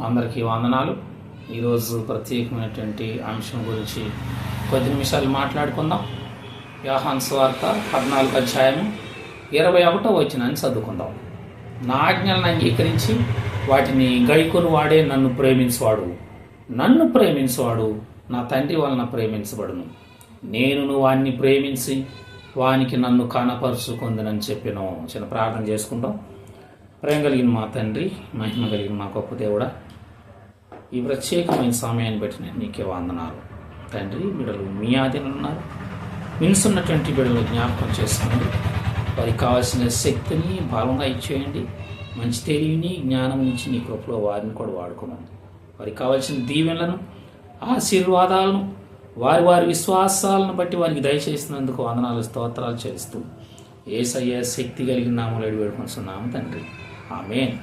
అందరికీ వందనాలు. ఈరోజు ప్రత్యేకమైనటువంటి అంశం గురించి కొద్ది నిమిషాలు మాట్లాడుకుందాం. యోహాను సువార్త 14వ అధ్యాయం 21వ వచనాన్ని చదువుకుందాం. నా ఆజ్ఞలను అంగీకరించి వాటిని గైకొని వాడే నన్ను ప్రేమించువాడు నా తండ్రి వలన ప్రేమించబడును. నేను వాణ్ణి ప్రేమించి వానికి నన్ను కనపరుచుకుందునని చెప్పిన చిన్న ప్రార్థన చేసుకుంటాం. ప్రేమ కలిగిన మా తండ్రి, మహిమ కలిగిన మా గొప్ప దేవుడా, ఈ ప్రత్యేకమైన సమయాన్ని బట్టి నేను నీకే వందనాలు. తండ్రి, బిడ్డలు మీ ఆధీనంలో ఉన్నారు. వినుసున్నటువంటి బిడ్డలు జ్ఞాపకం చేసుకోండి. వారికి కావాల్సిన శక్తిని బలంగా ఇచ్చేయండి. మంచి తెలివిని జ్ఞానం నుంచి నీ కృపలో వారిని కూడా వాడుకోమని, వారికి కావాల్సిన దీవెనలను ఆశీర్వాదాలను వారి విశ్వాసాలను బట్టి వారికి దయచేసినందుకు వందనాలు, స్తోత్రాలు చెల్లిస్తూ యేసయ్య శక్తి కలిగిన నామములో వేడుకొంటున్నాము తండ్రి, ఆమేన్.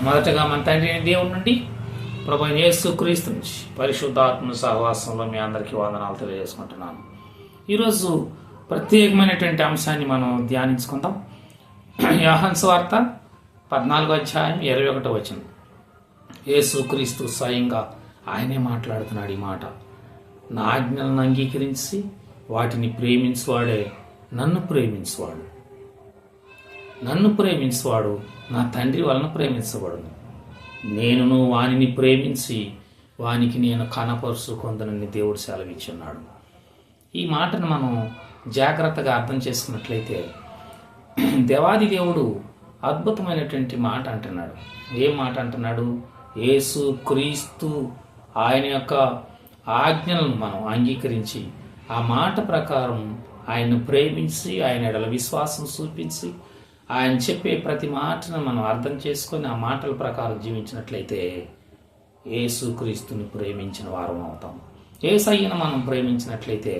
మొదటగా మన తండ్రి అయిన దేవుడి నుండి, ప్రభువైన యేసుక్రీస్తు నుంచి, పరిశుద్ధాత్మ సహవాసంలో మీ అందరికీ వందనాలు తెలియజేసుకుంటున్నాను. ఈరోజు ప్రత్యేకమైనటువంటి అంశాన్ని మనం ధ్యానించుకుందాం. యోహాను సువార్త 14వ అధ్యాయం 21వ వచనం. యేసుక్రీస్తు స్వయంగా ఆయనే మాట్లాడుతున్నాడు ఈ మాట. నా ఆజ్ఞలను అంగీకరించి వాటిని ప్రేమించువాడే నన్ను ప్రేమించువాడు నా తండ్రి వలన ప్రేమించబడును. నేను వానిని ప్రేమించి వానికి నేను కనపరుచుకొందునని దేవుడు సెలవిచ్చున్నాడు. ఈ మాటను మనం జాగ్రత్తగా అర్థం చేసుకున్నట్లయితే దేవాది దేవుడు అద్భుతమైనటువంటి మాట అంటున్నాడు. ఏం మాట అంటున్నాడు? యేసు క్రీస్తు ఆయన యొక్క ఆజ్ఞలను మనం అంగీకరించి ఆ మాట ప్రకారం ఆయన్ను ప్రేమించి ఆయన ఎడల విశ్వాసం చూపించి ఆయన చెప్పే ప్రతి మాటను మనం అర్థం చేసుకొని ఆ మాటల ప్రకారం జీవించినట్లయితే యేసుక్రీస్తుని ప్రేమించిన వారం అవుతాం. యేసయ్యను మనం ప్రేమించినట్లయితే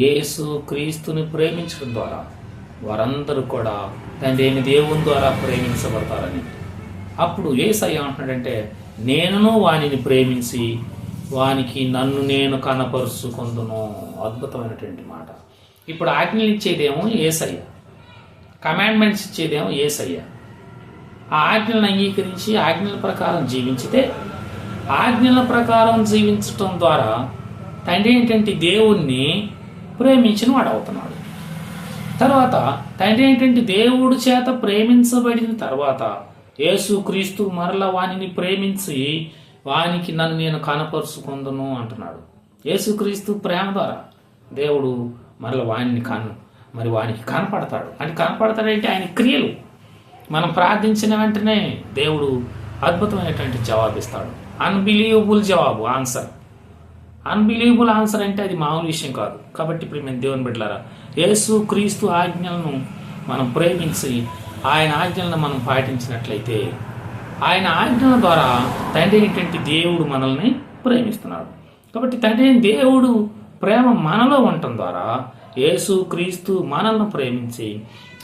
యేసుక్రీస్తుని ప్రేమించడం ద్వారా వారందరూ కూడా తండ్రి అయిన దేవుని ద్వారా ప్రేమించబడతారని. అప్పుడు యేసయ్య అంటున్నాడంటే, నేను వానిని ప్రేమించి వానికి నన్ను నేను కనపరుచుకొందును. అద్భుతమైనటువంటి మాట. ఇప్పుడు ఆజ్ఞలు ఇచ్చేదేమో యేసయ్య, కమాండ్మెంట్స్ ఇచ్చేదేమో యేసయ్య. ఆ ఆజ్ఞలను అంగీకరించి ఆజ్ఞల ప్రకారం జీవించితే, ఆజ్ఞల ప్రకారం జీవించటం ద్వారా తండ్రి ఏంటంటే దేవుణ్ణి ప్రేమించిన వాడు అవుతున్నాడు. తర్వాత తండ్రి ఏంటంటే దేవుడి చేత ప్రేమించబడిన తర్వాత యేసుక్రీస్తు మరల వానిని ప్రేమించి వానికి నన్ను నేను కనపరుచుకుందును అంటున్నాడు. యేసుక్రీస్తు ప్రేమ ద్వారా దేవుడు మరల వానికి కనపడతాడు. అని కనపడతాడంటే ఆయన క్రియలు మనం ప్రార్థించిన వెంటనే దేవుడు అద్భుతమైనటువంటి జవాబు ఇస్తాడు. అన్బిలీవబుల్ జవాబు, అన్బిలీవబుల్ ఆన్సర్ అంటే అది మామూలు విషయం కాదు. కాబట్టి ఇప్పుడు మేము దేవుని బిడ్డలారా, యేసుక్రీస్తు ఆజ్ఞలను మనం ప్రేమించి ఆయన ఆజ్ఞలను మనం పాటించినట్లయితే ఆయన ఆజ్ఞల ద్వారా తండ్రి ఏంటంటే దేవుడు మనల్ని ప్రేమిస్తున్నాడు. కాబట్టి తండ్రి దేవుడు ప్రేమ మనలో ఉండటం ద్వారా యేసుక్రీస్తు మనల్ని ప్రేమించి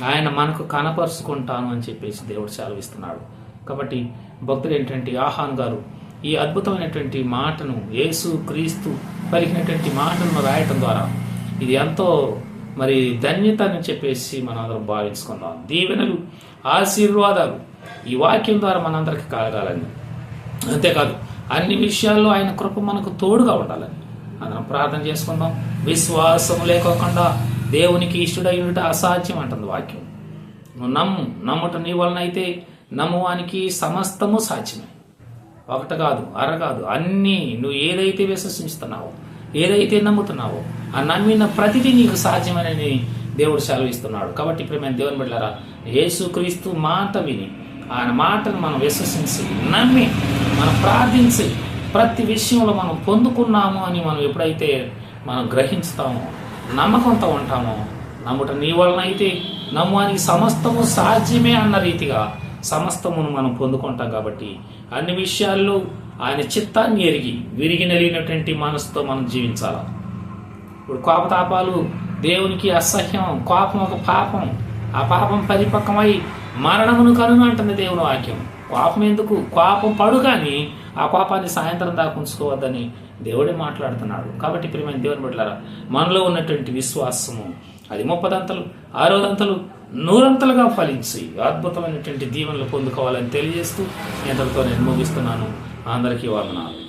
ఆయన మనకు కనపరుచుకుంటాను అని చెప్పేసి దేవుడు సెలవిస్తున్నాడు. కాబట్టి భక్తుడు ఏంటంటే యోహాను గారు ఈ అద్భుతమైనటువంటి మాటను, యేసుక్రీస్తు పలికినటువంటి మాటలను రాయటం ద్వారా ఇది ఎంతో ధన్యత అని చెప్పేసి మనందరం భావించుకుందాం. దీవెనలు, ఆశీర్వాదాలు ఈ వాక్యం ద్వారా మనందరికి కలగాలని, అంతేకాదు అన్ని విషయాల్లో ఆయన కృప మనకు తోడుగా ఉండాలని మనం ప్రార్థన చేసుకుందాం. విశ్వాసం లేకోకుండా దేవునికి ఇష్టడైనట అసాధ్యం అంటుంది వాక్యం. నువ్వు నమ్ముట నీ వలన అయితే నమ్మువానికి సమస్తము సాధ్యమే. ఒకటి కాదు, అర కాదు, అన్నీ నువ్వు ఏదైతే విశ్వసిస్తున్నావో, ఏదైతే నమ్ముతున్నావో ఆ నమ్మిన ప్రతిదీ నీకు సాధ్యమని దేవుడు సెలవిస్తున్నాడు. కాబట్టి ప్రియమైన దేవుని బిడ్డలారా, యేసుక్రీస్తు మాట విని ఆయన మాటను మనం విశ్వసించి నమ్మి మనం ప్రార్థించి ప్రతి విషయంలో మనం పొందుకున్నాము అని మనం ఎప్పుడైతే మనం గ్రహిస్తామో, నమ్మకంతో ఉంటామో, నమ్ముట నీ వలన అయితే నమ్మువానికి సమస్తము సాధ్యమే అన్న రీతిగా సమస్తమును మనం పొందుకుంటాం. కాబట్టి అన్ని విషయాల్లో ఆయన చిత్తాన్ని ఎరిగి విరిగి నలిగినటువంటి మనసుతో మనం జీవించాలి. ఇప్పుడు కోపతాపాలు దేవునికి అసహ్యం. కోపం ఒక పాపం. ఆ పాపం పరిపక్వమై మరణమును కనును అంటుంది దేవుని వాక్యం. కోపం ఎందుకు? కోపం పడు కానీ ఆ కోపాన్ని సాయంత్రం దాకా ఉంచుకోవద్దని దేవుడే మాట్లాడుతున్నాడు. కాబట్టి ప్రియమైన దేవుని బిడ్డలారా, మనలో ఉన్నటువంటి విశ్వాసము అది 30 దంతలు 60 దంతలు నూరంతలుగా ఫలించి అద్భుతమైనటువంటి దీవెనలు పొందుకోవాలని తెలియజేస్తూ ఇంతటితో నేను ముగిస్తున్నాను. అందరికీ వందనాలు.